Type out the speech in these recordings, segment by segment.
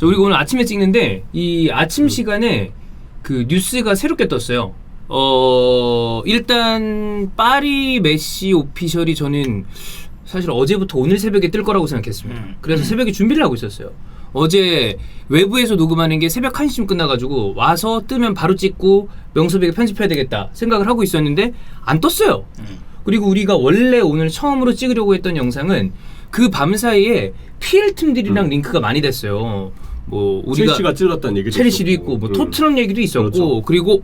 우리가 오늘 아침에 찍는데 이 아침 시간에 그 뉴스가 새롭게 떴어요. 일단 파리 메시 오피셜이 저는 사실 어제부터 오늘 새벽에 뜰 거라고 생각했습니다. 그래서 새벽에 준비를 하고 있었어요. 어제 외부에서 녹음하는 게 새벽 1시쯤 끝나가지고 와서 뜨면 바로 찍고 명섭이가 편집해야 되겠다 생각을 하고 있었는데 안 떴어요. 그리고 우리가 원래 오늘 처음으로 찍으려고 했던 영상은 그 밤 사이에 PL 팀들이랑 링크가 많이 됐어요. 뭐 우리가 첼시가 찔렀다는 얘기도 첼시도 있고 뭐 토트넘 얘기도 있었고 그렇죠. 그리고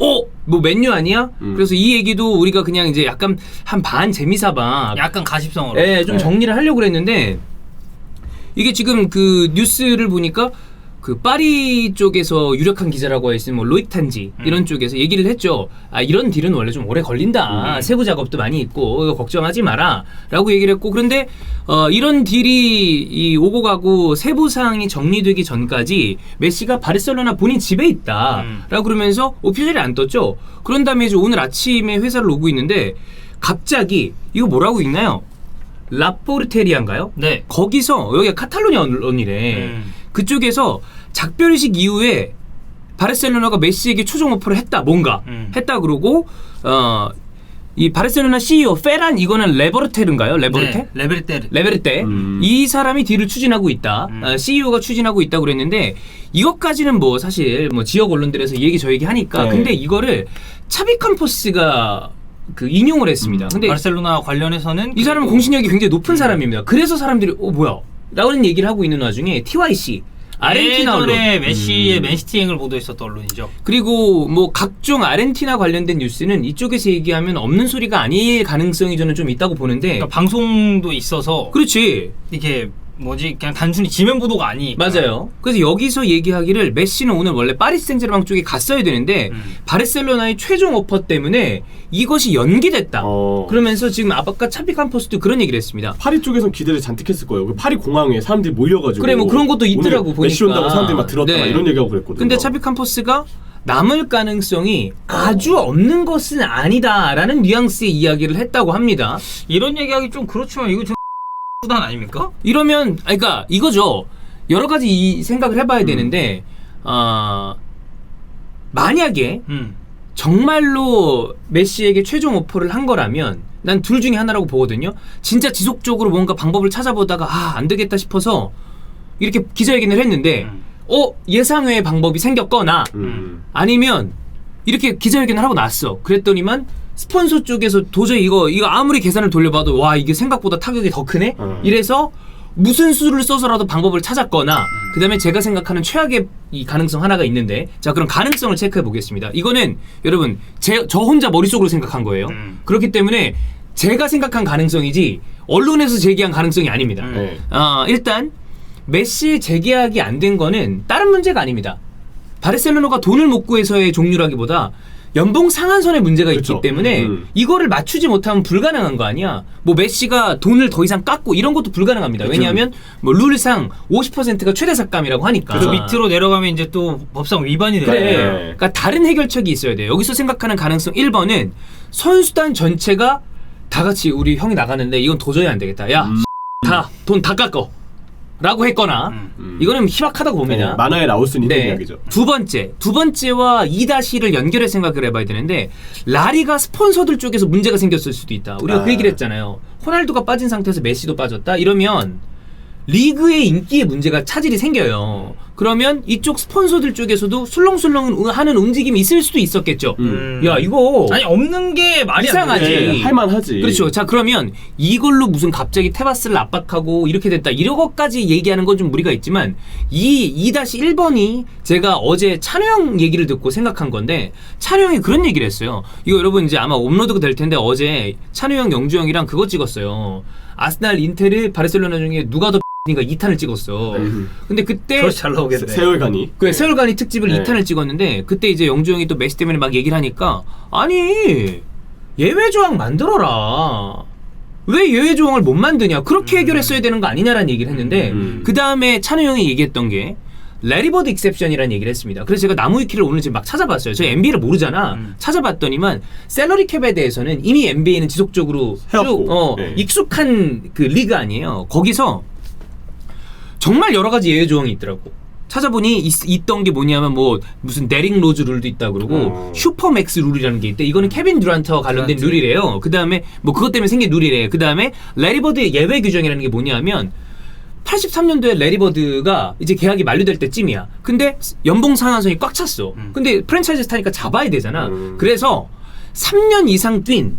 뭐 맨유 아니야? 그래서 이 얘기도 우리가 그냥 이제 약간 한 반 재미삼아 약간 가십성으로 좀 정리를 하려고 그랬는데 이게 지금 그 뉴스를 보니까 그 파리 쪽에서 유력한 기자라고 했으면 뭐 로익 탄지 이런 쪽에서 얘기를 했죠. 이런 딜은 원래 좀 오래 걸린다. 세부 작업도 많이 있고 이거 걱정하지 마라 라고 얘기를 했고 그런데 이런 딜이 오고 가고 세부 사항이 정리되기 전까지 메시가 바르셀로나 본인 집에 있다 라고 그러면서 오피셜이 안 떴죠. 그런 다음에 이제 오늘 아침에 회사를 오고 있는데 갑자기 이거 뭐라고 읽나요? 라포르테리아인가요? 네. 거기서 여기가 카탈로니아 언니래. 그쪽에서 작별식 이후에 바르셀로나가 메시에게 최종 오퍼를 했다. 뭔가 했다 그러고 이 바르셀로나 CEO 페란 이거는 레버르테르인가요? 레버르테? 네, 레베르테. 이 사람이 딜을 추진하고 있다. CEO가 추진하고 있다 그랬는데 이것까지는 뭐 사실 뭐 지역 언론들에서 이 얘기 저 얘기 하니까 네. 근데 이거를 차비 캄퍼스가 그 인용을 했습니다. 근데 바르셀로나 관련해서는 이 사람은 공신력이 굉장히 높은 사람입니다. 그래서 사람들이 뭐야? 라는 얘기를 하고 있는 와중에 TYC 아르헨티나 언론 예전에 메시의 맨시티행을 보도했었던 언론이죠. 그리고 뭐 각종 아르헨티나 관련된 뉴스는 이쪽에서 얘기하면 없는 소리가 아닐 가능성이 저는 좀 있다고 보는데 그러니까 방송도 있어서 그렇지 이게 뭐지 그냥 단순히 지면 보도가 아니니까. 맞아요. 그래서 여기서 얘기하기를 메시는 오늘 원래 파리 생제르맹 쪽에 갔어야 되는데 바르셀로나의 최종 오퍼 때문에 이것이 연기됐다. 그러면서 지금 아까 차비 캠퍼스도 그런 얘기를 했습니다. 파리 쪽에선 기대를 잔뜩 했을 거예요. 파리 공항에 사람들이 몰려가지고 그래 뭐 그런 것도 있더라고 보니까. 메시 온다고 사람들이 막 들었다 네. 이런 얘기하고 그랬거든요. 근데 차비 캠퍼스가 남을 가능성이 아주 없는 것은 아니다라는 뉘앙스의 이야기를 했다고 합니다. 이런 얘기하기 좀 그렇지만 이거 좀 수단 아닙니까? 이러면 그러니까 이거죠. 여러 가지 이 생각을 해봐야 되는데 만약에 정말로 메시에게 최종 오퍼를 한 거라면 난 둘 중에 하나라고 보거든요. 진짜 지속적으로 뭔가 방법을 찾아보다가 안 되겠다 싶어서 이렇게 기자회견을 했는데 예상외의 방법이 생겼거나 아니면 이렇게 기자회견을 하고 났어. 그랬더니만 스폰서 쪽에서 도저히 이거 아무리 계산을 돌려봐도 와 이게 생각보다 타격이 더 크네? 이래서 무슨 수를 써서라도 방법을 찾았거나 그 다음에 제가 생각하는 최악의 이 가능성 하나가 있는데 자 그럼 가능성을 체크해 보겠습니다. 이거는 여러분 저 혼자 머릿속으로 생각한 거예요. 그렇기 때문에 제가 생각한 가능성이지 언론에서 제기한 가능성이 아닙니다. 일단 메시 재계약이 안 된 거는 다른 문제가 아닙니다. 바르셀로나가 돈을 못 구해서의 종류라기보다 연봉 상한선에 문제가 그렇죠. 있기 때문에 이거를 맞추지 못하면 불가능한 거 아니야. 뭐 메시가 돈을 더 이상 깎고 이런 것도 불가능합니다. 왜냐하면 뭐 룰상 50%가 최대 삭감이라고 하니까. 그 밑으로 내려가면 이제 또 법상 위반이 돼요. 그래. 그러니까 다른 해결책이 있어야 돼요. 여기서 생각하는 가능성 1번은 선수단 전체가 다 같이 우리 형이 나가는데 이건 도저히 안 되겠다. 야, 돈 다 깎어. 라고 했거나 이거는 희박하다고 봅니다. 네, 만화에 나올 수 있는 이야기죠. 두 번째와 2-를 연결해 생각을 해봐야 되는데 라리가 스폰서들 쪽에서 문제가 생겼을 수도 있다. 우리가 그 얘기를 했잖아요. 호날두가 빠진 상태에서 메시도 빠졌다. 이러면 리그의 인기에 문제가 차질이 생겨요. 그러면 이쪽 스폰서들 쪽에서도 술렁술렁 하는 움직임이 있을 수도 있었겠죠. 야 이거 아니 없는 게 말이 이상하지. 안 되지. 네, 할만하지. 그렇죠. 자 그러면 이걸로 무슨 갑자기 테바스를 압박하고 이렇게 됐다 이런 것까지 얘기하는 건 좀 무리가 있지만 이 2-1번이 제가 어제 찬우 형 얘기를 듣고 생각한 건데 찬우 형이 그런 얘기를 했어요. 이거 여러분 이제 아마 업로드가 될 텐데 어제 찬우 형 영주 형이랑 그거 찍었어요. 아스날 인테르 바르셀로나 중에 누가 더 니가 2탄을 찍었어. 근데 그때 그렇게 잘 나오겠네. 세월간이. 그래 세월간이 특집을 네. 2탄을 찍었는데 그때 이제 영주 형이 또 메시 때문에 막 얘기를 하니까 아니 예외 조항 만들어라. 왜 예외 조항을 못 만드냐? 그렇게 해결했어야 되는 거 아니냐라는 얘기를 했는데 그 다음에 찬우 형이 얘기했던 게 레리버드 익셉션이라는 얘기를 했습니다. 그래서 제가 나무위키를 오늘 지금 막 찾아봤어요. 저희 NBA를 모르잖아. 찾아봤더니만 셀러리 캡에 대해서는 이미 NBA는 지속적으로 쭉 네. 익숙한 그 리그 아니에요. 거기서 정말 여러 가지 예외 조항이 있더라고. 찾아보니 있던 게 뭐냐면 뭐 무슨 데릭 로즈 룰도 있다 그러고 슈퍼맥스 룰이라는 게 있대. 이거는 케빈 듀란트와 관련된 듀란트. 룰이래요. 그 다음에 뭐 그것 때문에 생긴 룰이래. 그 다음에 레리 버드의 예외 규정이라는 게 뭐냐면 83년도에 레리 버드가 이제 계약이 만료될 때쯤이야. 근데 연봉 상한선이 꽉 찼어. 근데 프랜차이즈 스타니까 잡아야 되잖아. 그래서 3년 이상 뛴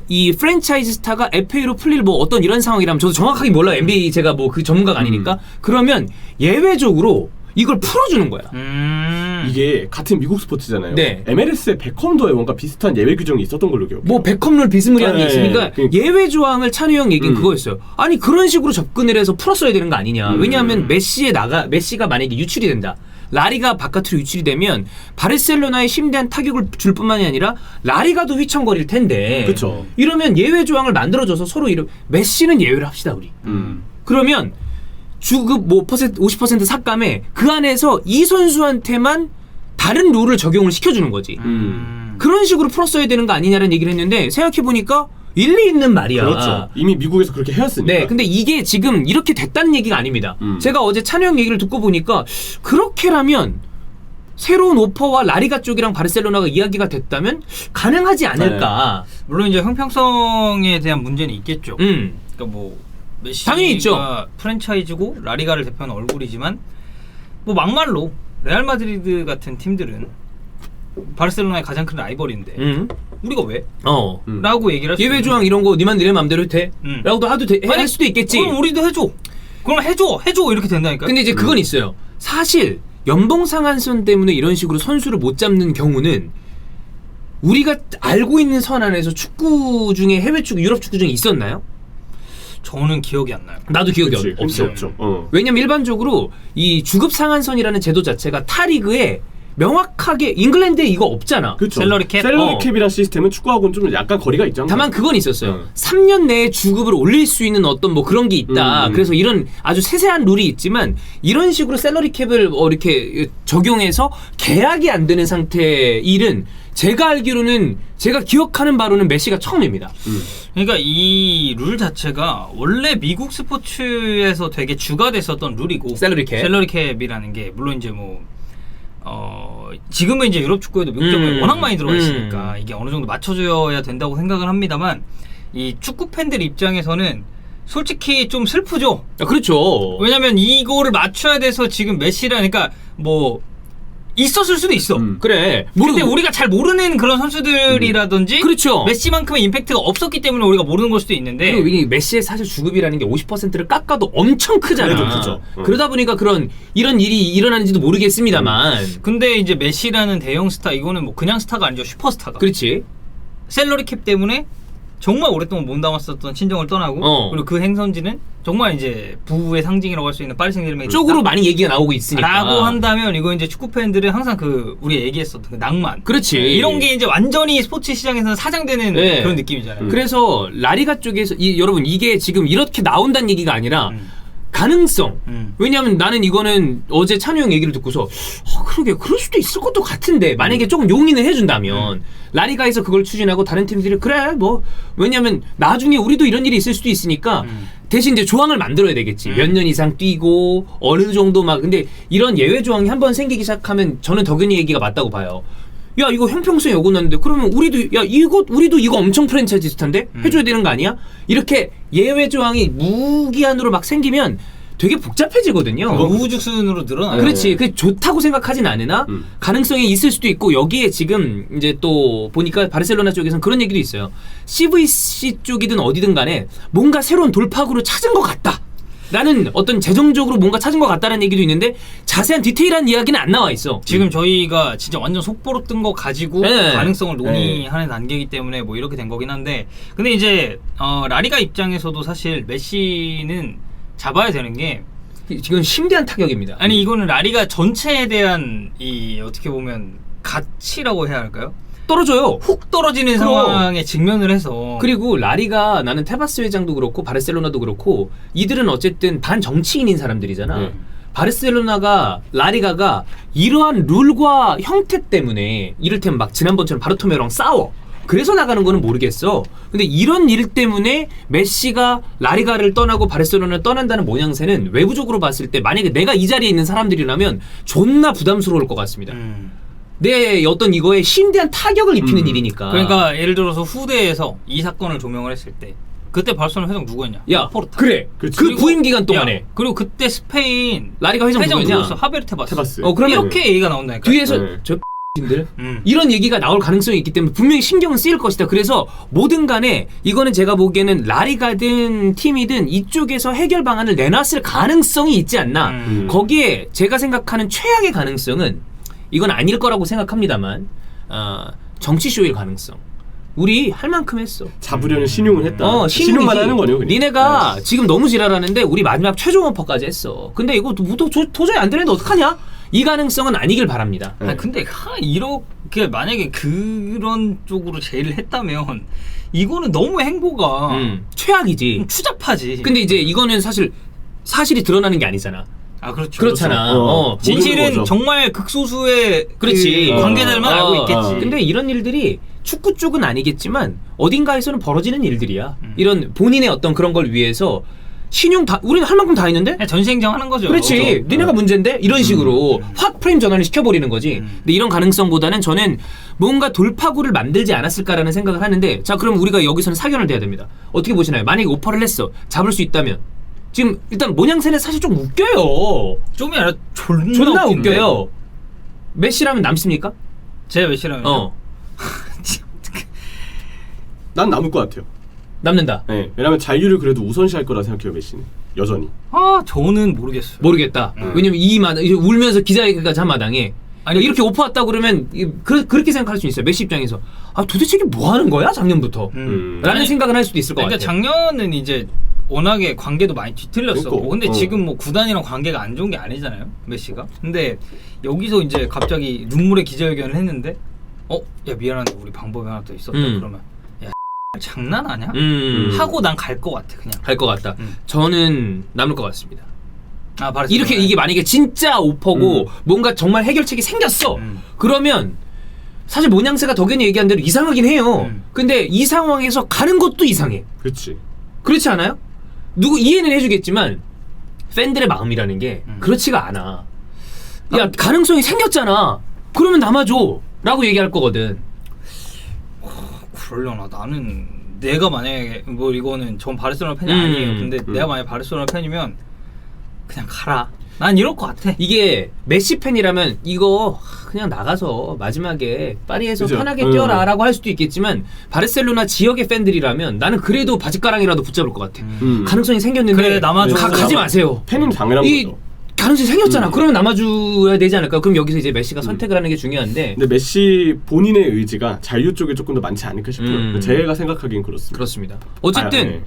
이 프랜차이즈 스타가 FA로 풀릴 뭐 어떤 이런 상황이라면 저도 정확하게 몰라요. NBA 제가 뭐 그 전문가가 아니니까. 그러면 예외적으로 이걸 풀어주는 거야. 이게 같은 미국 스포츠잖아요. 네. MLS의 베컴도에 뭔가 비슷한 예외 규정이 있었던 걸로 기억해요. 뭐 베컴룰 비스무리한 게 네, 있으니까 그- 예외 조항을 찬우 형 얘기는 그거였어요. 아니 그런 식으로 접근을 해서 풀었어야 되는 거 아니냐. 왜냐하면 메시가 만약에 유출이 된다. 라리가 바깥으로 유출이 되면 바르셀로나에 심대한 타격을 줄 뿐만이 아니라 라리가도 휘청거릴 텐데. 그쵸. 이러면 예외 조항을 만들어줘서 서로 메시는 예외를 합시다 우리. 그러면 주급 뭐 50% 삭감에 그 안에서 이 선수한테만 다른 룰을 적용을 시켜주는 거지. 그런 식으로 풀었어야 되는 거 아니냐는 얘기를 했는데 생각해보니까 일리 있는 말이야. 그렇죠. 이미 미국에서 그렇게 해왔으니까. 네, 근데 이게 지금 이렇게 됐다는 얘기가 아닙니다. 제가 어제 찬우 형 얘기를 듣고 보니까 그렇게라면 새로운 오퍼와 라리가 쪽이랑 바르셀로나가 이야기가 됐다면 가능하지 않을까. 물론 이제 형평성에 대한 문제는 있겠죠. 그러니까 뭐 메시가 당연히 있죠. 프랜차이즈고 라리가를 대표하는 얼굴이지만 뭐 막말로 레알 마드리드 같은 팀들은 바르셀로나의 가장 큰 라이벌인데 우리가 왜? 라고 얘기를 할 수 예외 있는 조항 이런 거 니만 니네 맘대로 해도 돼? 음. 라고도 해도 할 수도 있겠지. 그럼 우리도 해줘. 그럼 해줘 이렇게 된다니까. 근데 이제 그건 있어요. 사실 연봉 상한선 때문에 이런 식으로 선수를 못 잡는 경우는 우리가 알고 있는 선 안에서 축구 중에 해외 축구, 유럽 축구 중에 있었나요? 저는 기억이 안 나요. 아, 나도 기억이 그치, 없어. 없죠. 왜냐면 일반적으로 이 주급 상한선이라는 제도 자체가 타 리그에 명확하게 잉글랜드에 이거 없잖아. 그렇죠. 샐러리 캡? 샐러리 캡이란 시스템은 축구하고는 좀 약간 거리가 있잖아. 다만 그건 있었어요. 3년 내에 주급을 올릴 수 있는 어떤 뭐 그런 게 있다. 그래서 이런 아주 세세한 룰이 있지만 이런 식으로 샐러리 캡을 이렇게 적용해서 계약이 안 되는 상태의 일은 제가 알기로는 제가 기억하는 바로는 메시가 처음입니다. 그러니까 이 룰 자체가 원래 미국 스포츠에서 되게 주가 됐었던 룰이고 샐러리 캡. 샐러리 캡이라는 게 물론 이제 뭐 지금은 이제 유럽 축구에도 미국 축구에 워낙 많이 들어가 있으니까 이게 어느 정도 맞춰줘야 된다고 생각을 합니다만 이 축구 팬들 입장에서는 솔직히 좀 슬프죠. 그렇죠. 왜냐면 이거를 맞춰야 돼서 지금 메시라니까 뭐 있었을 수도 있어. 그래. 근데 우리가 잘 모르는 그런 선수들이라든지 그렇죠. 메시만큼의 임팩트가 없었기 때문에 우리가 모르는 걸 수도 있는데 그리고 이 메시의 사실 주급이라는 게 50%를 깎아도 엄청 크잖아. 그래도 크죠. 그러다 보니까 이런 일이 일어나는지도 모르겠습니다만. 근데 이제 메시라는 대형 스타 이거는 뭐 그냥 스타가 아니죠. 슈퍼스타가. 그렇지. 샐러리 캡 때문에 정말 오랫동안 몸담았었던 친정을 떠나고 그리고 그 행선지는 정말 이제 부의 상징이라고 할 수 있는 파리 생제르맹 쪽으로 많이 얘기가 나오고 있으니까. 라고 한다면 이거 이제 축구 팬들은 항상 우리 얘기했었던 그 낭만. 그렇지. 이런 게 이제 완전히 스포츠 시장에서는 사장되는 네. 그런 느낌이잖아요. 그래서 라리가 쪽에서 여러분 이게 지금 이렇게 나온다는 얘기가 아니라 가능성. 왜냐하면 나는 이거는 어제 찬우 형 얘기를 듣고서 그러게 그럴 수도 있을 것도 같은데 만약에 조금 용인을 해준다면 라리가에서 그걸 추진하고 다른 팀들이 그래 뭐 왜냐하면 나중에 우리도 이런 일이 있을 수도 있으니까 대신 이제 조항을 만들어야 되겠지. 몇 년 이상 뛰고 어느 정도 막 근데 이런 예외 조항이 한번 생기기 시작하면 저는 덕현이 얘기가 맞다고 봐요. 야 이거 형평성에 어긋났는데 그러면 우리도 이거 엄청 프랜차이즈 스타인데 해줘야 되는 거 아니야? 이렇게 예외 조항이 무기한으로 막 생기면 되게 복잡해지거든요. 우후죽순으로 늘어나요. 그렇지. 그게 좋다고 생각하진 않으나 가능성이 있을 수도 있고 여기에 지금 이제 또 보니까 바르셀로나 쪽에서는 그런 얘기도 있어요. CVC 쪽이든 어디든 간에 뭔가 새로운 돌파구를 찾은 것 같다. 라는 어떤 재정적으로 뭔가 찾은 것 같다는 얘기도 있는데 자세한 디테일한 이야기는 안 나와 있어. 지금 저희가 진짜 완전 속보로 뜬 거 가지고 네. 가능성을 논의하는 단계이기 때문에 뭐 이렇게 된 거긴 한데 근데 이제 라리가 입장에서도 사실 메시는 잡아야 되는 게 지금 심대한 타격입니다. 아니 이거는 라리가 전체에 대한 이 어떻게 보면 가치라고 해야 할까요? 떨어져요. 훅 떨어지는 그럼. 상황에 직면을 해서 그리고 라리가 나는 테바스 회장도 그렇고 바르셀로나도 그렇고 이들은 어쨌든 반정치인인 사람들이잖아. 바르셀로나가 라리가가 이러한 룰과 형태 때문에 이를테면 막 지난번처럼 바르토메랑 싸워. 그래서 나가는 거는 모르겠어. 근데 이런 일 때문에 메시가 라리가를 떠나고 바르셀로나를 떠난다는 모양새는 외부적으로 봤을 때 만약에 내가 이 자리에 있는 사람들이라면 존나 부담스러울 것 같습니다. 내 어떤 이거에 심대한 타격을 입히는 일이니까. 그러니까 예를 들어서 후대에서 이 사건을 조명을 했을 때 그때 바르셀로나 회장 누구였냐? 야, 포르타. 그래. 그렇지. 그 부임 기간 동안에 야, 그리고 그때 스페인 라리가 회장 누구였냐? 누구였어? 하베르 테바스. 테바스. 그러면 이렇게 얘기가 나온다니까. 뒤에서 네. 저 들 음. 이런 얘기가 나올 가능성이 있기 때문에 분명히 신경은 쓰일 것이다. 그래서 뭐든 간에 이거는 제가 보기에는 라리가든 팀이든 이쪽에서 해결 방안을 내놨을 가능성이 있지 않나. 거기에 제가 생각하는 최악의 가능성은 이건 아닐 거라고 생각합니다만 정치쇼일 가능성. 우리 할 만큼 했어. 잡으려는 신용을 했다. 신용만 신용이지. 하는 거네요. 그냥. 니네가 지금 너무 지랄하는데 우리 마지막 최종 오퍼까지 했어. 근데 이거 도저히 안 되는데 어떡하냐? 이 가능성은 아니길 바랍니다. 아니, 근데 이렇게 만약에 그런 쪽으로 제의를 했다면 이거는 너무 행보가 최악이지. 좀 추잡하지. 근데 이제 이거는 사실이 드러나는 게 아니잖아. 아 그렇죠. 그렇잖아. 그렇죠. 진실은 모르는 거죠. 정말 극소수의 그렇지. 그 관계들만 알고 있겠지. 근데 이런 일들이 축구 쪽은 아니겠지만 어딘가에서는 벌어지는 일들이야. 이런 본인의 어떤 그런 걸 위해서 신용 다 우리는 할 만큼 다 했는데. 그냥 전시행정하는 거죠. 그렇지. 니네가 문제인데 이런 식으로 확 프레임 전환을 시켜버리는 거지. 근데 이런 가능성보다는 저는 뭔가 돌파구를 만들지 않았을까라는 생각을 하는데 자 그럼 우리가 여기서는 사견을 대야 됩니다. 어떻게 보시나요? 만약에 오퍼를 했어. 잡을 수 있다면 지금 일단 모양새는 사실 좀 웃겨요. 좀이 아니라 존나 웃긴데. 웃겨요. 메시라면 남습니까? 제가 메시라면 난 남을 것 같아요. 남는다. 네. 왜냐면 자유를 그래도 우선시할 거라 생각해요. 메시는 여전히. 저는 모르겠어요. 모르겠다. 왜냐면 이제 울면서 기자회견까지 한 마당에 아니 이렇게 오퍼 왔다 그러면 그렇게 생각할 수 있어요. 메시 입장에서 도대체 이게 뭐 하는 거야 작년부터? 라는 아니, 생각을 할 수도 있을 것 그러니까 같아요. 작년은 이제 워낙에 관계도 많이 뒤틀렸었고 그러니까, 근데 지금 뭐 구단이랑 관계가 안 좋은 게 아니잖아요 메시가. 근데 여기서 이제 갑자기 눈물의 기자회견을 했는데 야 미안한데 우리 방법이 하나 더 있었다. 그러면 야 장난하냐? 하고 난 갈 것 같아 그냥. 갈 것 같다. 저는 남을 것 같습니다. 바르셀로나. 이렇게 이게 만약에 진짜 오퍼고 뭔가 정말 해결책이 생겼어. 그러면 사실 모양새가 덕현이 얘기한 대로 이상하긴 해요. 근데 이 상황에서 가는 것도 이상해. 그렇지. 그렇지 않아요? 누구 이해는 해주겠지만 팬들의 마음이라는 게 그렇지가 않아. 야 가능성이 생겼잖아. 그러면 남아줘 라고 얘기할 거거든. 그러려나. 나는 내가 만약에 뭐 이거는 전 바르셀로나 팬이 아니에요. 근데 내가 만약에 바르셀로나 팬이면 그냥 가라. 난 이럴 것 같아. 이게 메시 팬이라면 이거 그냥 나가서 마지막에 파리에서 그죠? 편하게 뛰어라 라고 할 수도 있겠지만 바르셀로나 지역의 팬들이라면 나는 그래도 바지가랑이라도 붙잡을 것 같아. 가능성이 생겼는데 그래, 남아줘. 가지 마세요. 팬은 당연한 이 거죠. 가능성이 생겼잖아. 그러면 남아줘야 되지 않을까? 그럼 여기서 이제 메시가 선택을 하는 게 중요한데 근데 메시 본인의 의지가 자유 쪽에 조금 더 많지 않을까 싶어요. 제가 생각하기엔 그렇습니다. 그렇습니다. 어쨌든 네.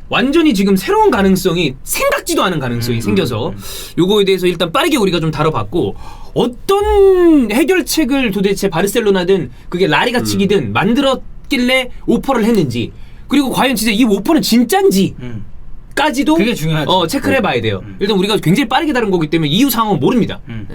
완전히 지금 새로운 가능성이 생각지도 않은 가능성이 생겨서 요거에 대해서 일단 빠르게 우리가 좀 다뤄봤고 어떤 해결책을 도대체 바르셀로나든 그게 라리가 측이든 만들었길래 오퍼를 했는지 그리고 과연 진짜 이 오퍼는 진짠지 까지도 그게 중요하지. 체크를 해봐야 돼요. 일단 우리가 굉장히 빠르게 다룬 거기 때문에 이후 상황은 모릅니다. 네.